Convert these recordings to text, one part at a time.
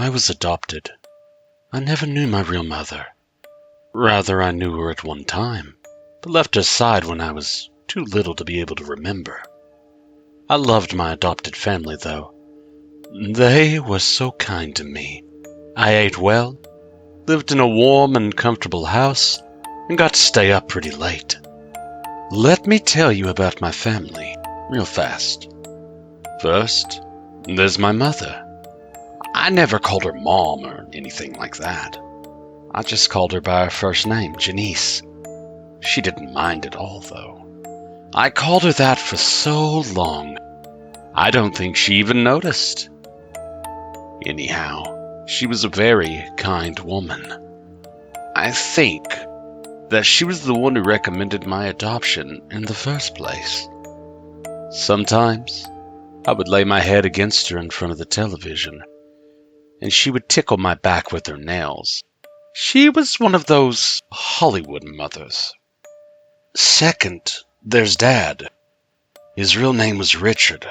I was adopted. I never knew my real mother. Rather, I knew her at one time, but left her side when I was too little to be able to remember. I loved my adopted family, though. They were so kind to me. I ate well, lived in a warm and comfortable house, and got to stay up pretty late. Let me tell you about my family, real fast. First, there's my mother. I never called her Mom or anything like that. I just called her by her first name, Janice. She didn't mind at all, though. I called her that for so long, I don't think she even noticed. Anyhow, she was a very kind woman. I think that she was the one who recommended my adoption in the first place. Sometimes, I would lay my head against her in front of the television, and she would tickle my back with her nails. She was one of those Hollywood mothers. Second, there's Dad. His real name was Richard,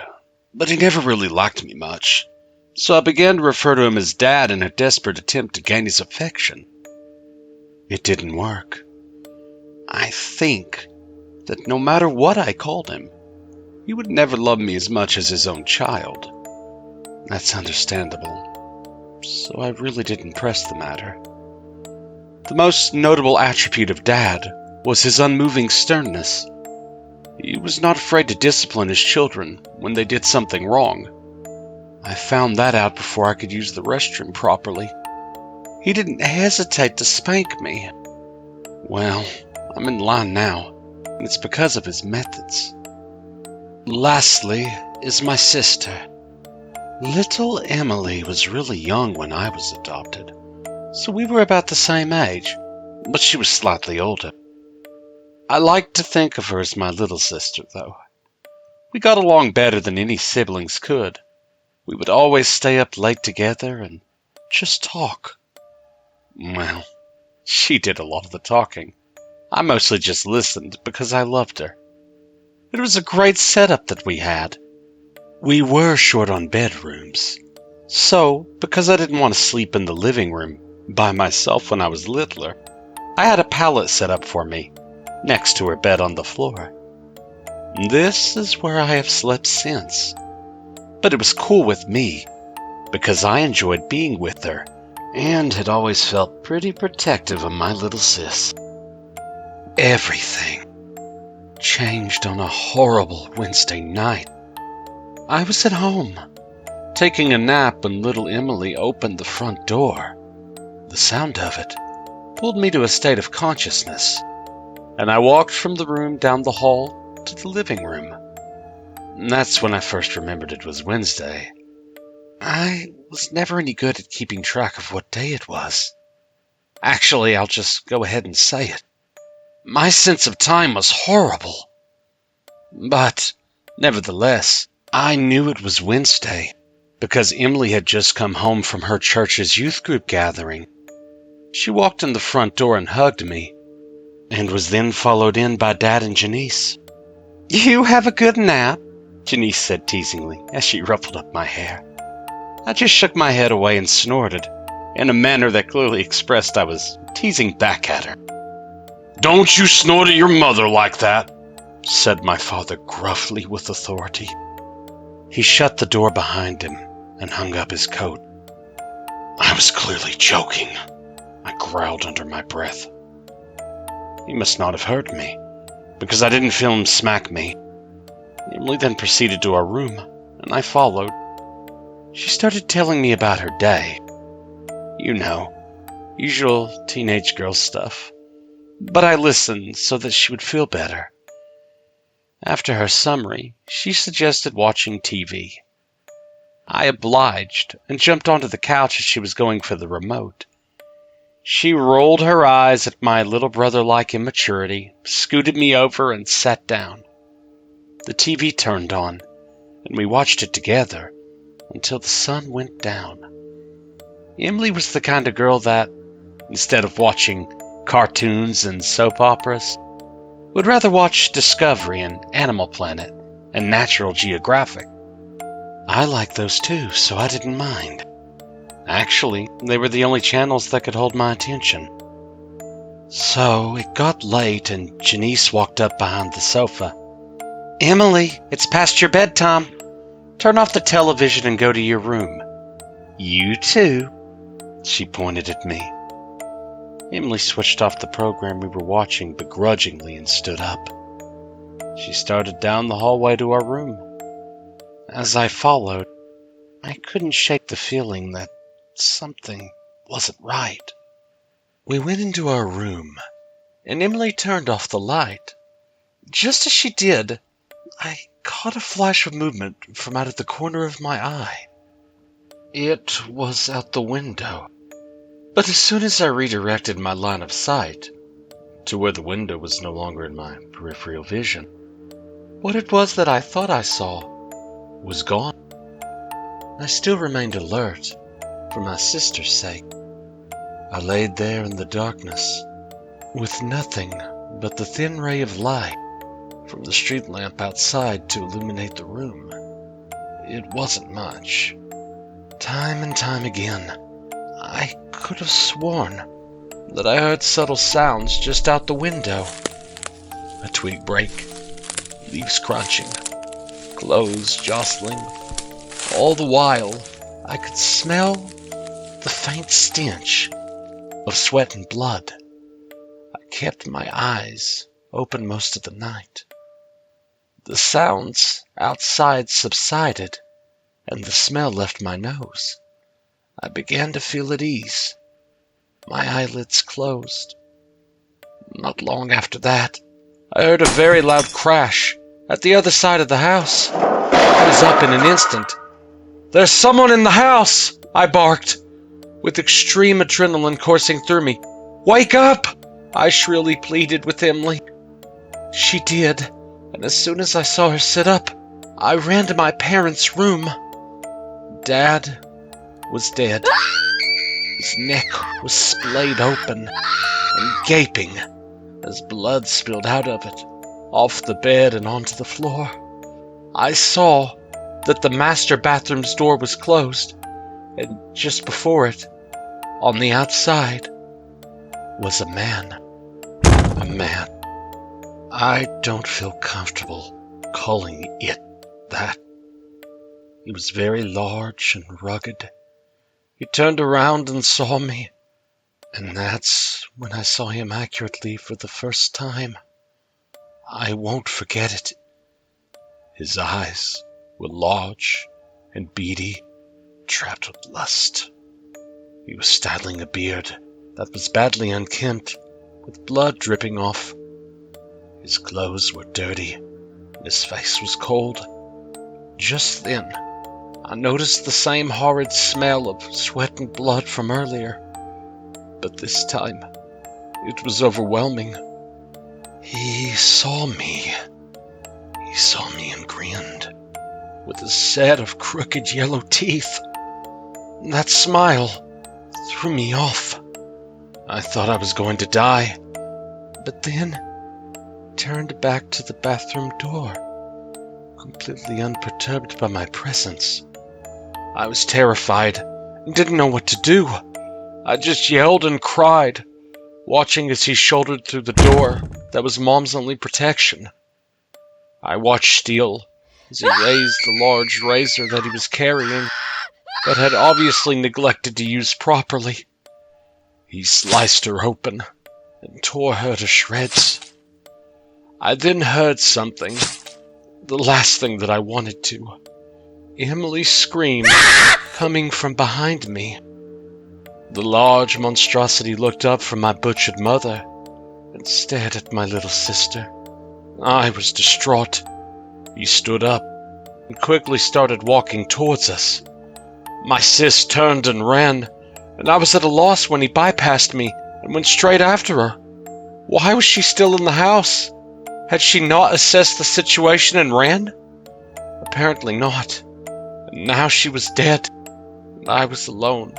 but he never really liked me much, so I began to refer to him as Dad in a desperate attempt to gain his affection. It didn't work. I think that no matter what I called him, he would never love me as much as his own child. That's understandable, so I really didn't press the matter. The most notable attribute of Dad was his unmoving sternness. He was not afraid to discipline his children when they did something wrong. I found that out before I could use the restroom properly. He didn't hesitate to spank me. Well, I'm in line now, and it's because of his methods. Lastly is my sister. Little Emily was really young when I was adopted, so we were about the same age, but she was slightly older. I like to think of her as my little sister, though. We got along better than any siblings could. We would always stay up late together and just talk. Well, she did a lot of the talking. I mostly just listened because I loved her. It was a great setup that we had. We were short on bedrooms, so because I didn't want to sleep in the living room by myself when I was littler, I had a pallet set up for me, next to her bed on the floor. This is where I have slept since. But it was cool with me, because I enjoyed being with her, and had always felt pretty protective of my little sis. Everything changed on a horrible Wednesday night. I was at home, taking a nap when little Emily opened the front door. The sound of it pulled me to a state of consciousness, and I walked from the room down the hall to the living room. That's when I first remembered it was Wednesday. I was never any good at keeping track of what day it was. Actually, I'll just go ahead and say it. My sense of time was horrible. But, nevertheless, I knew it was Wednesday, because Emily had just come home from her church's youth group gathering. She walked in the front door and hugged me, and was then followed in by Dad and Janice. "You have a good nap," Janice said teasingly as she ruffled up my hair. I just shook my head away and snorted, in a manner that clearly expressed I was teasing back at her. "Don't you snort at your mother like that," said my father gruffly with authority. He shut the door behind him and hung up his coat. I was clearly joking, I growled under my breath. He must not have heard me, because I didn't feel him smack me. Emily then proceeded to our room, and I followed. She started telling me about her day. You know, usual teenage girl stuff. But I listened so that she would feel better. After her summary, she suggested watching TV. I obliged and jumped onto the couch as she was going for the remote. She rolled her eyes at my little brother-like immaturity, scooted me over, and sat down. The TV turned on, and we watched it together until the sun went down. Emily was the kind of girl that, instead of watching cartoons and soap operas, would rather watch Discovery and Animal Planet and Natural Geographic. I like those too, so I didn't mind. Actually, they were the only channels that could hold my attention. So it got late and Janice walked up behind the sofa. "Emily, it's past your bedtime. Turn off the television and go to your room." "You too." She pointed at me. Emily switched off the program we were watching begrudgingly and stood up. She started down the hallway to our room. As I followed, I couldn't shake the feeling that something wasn't right. We went into our room, and Emily turned off the light. Just as she did, I caught a flash of movement from out of the corner of my eye. It was out the window. But as soon as I redirected my line of sight to where the window was no longer in my peripheral vision, what it was that I thought I saw was gone. I still remained alert for my sister's sake. I laid there in the darkness with nothing but the thin ray of light from the street lamp outside to illuminate the room. It wasn't much. Time and time again, I could have sworn that I heard subtle sounds just out the window. A twig break, leaves crunching, clothes jostling. All the while, I could smell the faint stench of sweat and blood. I kept my eyes open most of the night. The sounds outside subsided, and the smell left my nose. I began to feel at ease. My eyelids closed. Not long after that, I heard a very loud crash at the other side of the house. I was up in an instant. "There's someone in the house!" I barked, with extreme adrenaline coursing through me. "Wake up!" I shrilly pleaded with Emily. She did, and as soon as I saw her sit up, I ran to my parents' room. Dad was dead. His neck was splayed open and gaping as blood spilled out of it, off the bed and onto the floor. I saw that the master bathroom's door was closed, and just before it, on the outside, was a man. A man. I don't feel comfortable calling it that. He was very large and rugged. He turned around and saw me, and that's when I saw him accurately for the first time. I won't forget it. His eyes were large and beady, trapped with lust. He was styling a beard that was badly unkempt, with blood dripping off. His clothes were dirty, and his face was cold. Just then, I noticed the same horrid smell of sweat and blood from earlier, but this time it was overwhelming. He saw me. He saw me and grinned, with a set of crooked yellow teeth. That smile threw me off. I thought I was going to die, but then turned back to the bathroom door, completely unperturbed by my presence. I was terrified and didn't know what to do. I just yelled and cried, watching as he shouldered through the door that was Mom's only protection. I watched Steele as he raised the large razor that he was carrying, but had obviously neglected to use properly. He sliced her open and tore her to shreds. I then heard something, the last thing that I wanted to. Emily screamed, coming from behind me. The large monstrosity looked up from my butchered mother and stared at my little sister. I was distraught. He stood up and quickly started walking towards us. My sis turned and ran, and I was at a loss when he bypassed me and went straight after her. Why was she still in the house? Had she not assessed the situation and ran? Apparently not. And now she was dead, and I was alone.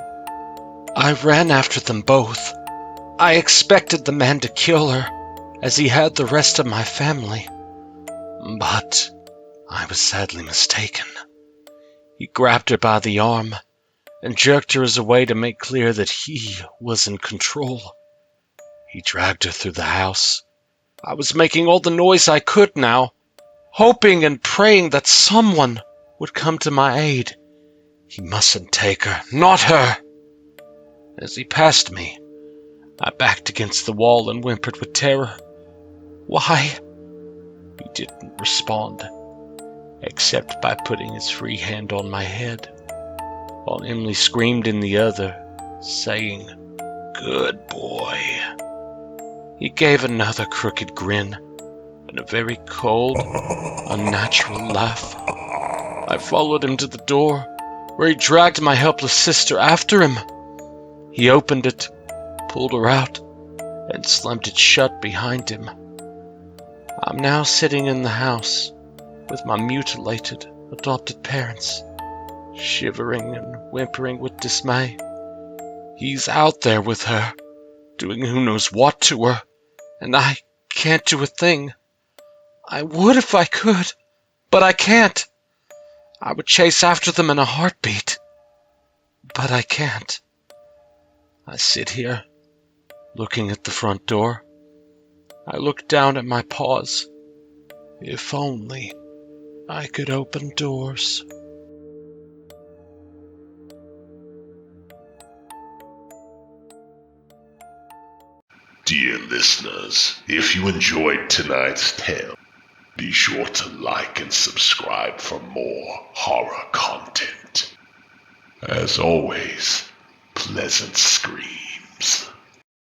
I ran after them both. I expected the man to kill her, as he had the rest of my family. But I was sadly mistaken. He grabbed her by the arm and jerked her as a way to make clear that he was in control. He dragged her through the house. I was making all the noise I could now, hoping and praying that someone would come to my aid. He mustn't take her, not her. As he passed me, I backed against the wall and whimpered with terror. Why? He didn't respond, except by putting his free hand on my head, while Emily screamed in the other, saying, "Good boy." He gave another crooked grin and a very cold, unnatural laugh. I followed him to the door, where he dragged my helpless sister after him. He opened it, pulled her out, and slammed it shut behind him. I'm now sitting in the house with my mutilated, adopted parents, shivering and whimpering with dismay. He's out there with her, doing who knows what to her, and I can't do a thing. I would if I could, but I can't. I would chase after them in a heartbeat, but I can't. I sit here, looking at the front door. I look down at my paws. If only I could open doors. Dear listeners, if you enjoyed tonight's tale, be sure to like and subscribe for more horror content. As always, pleasant screams.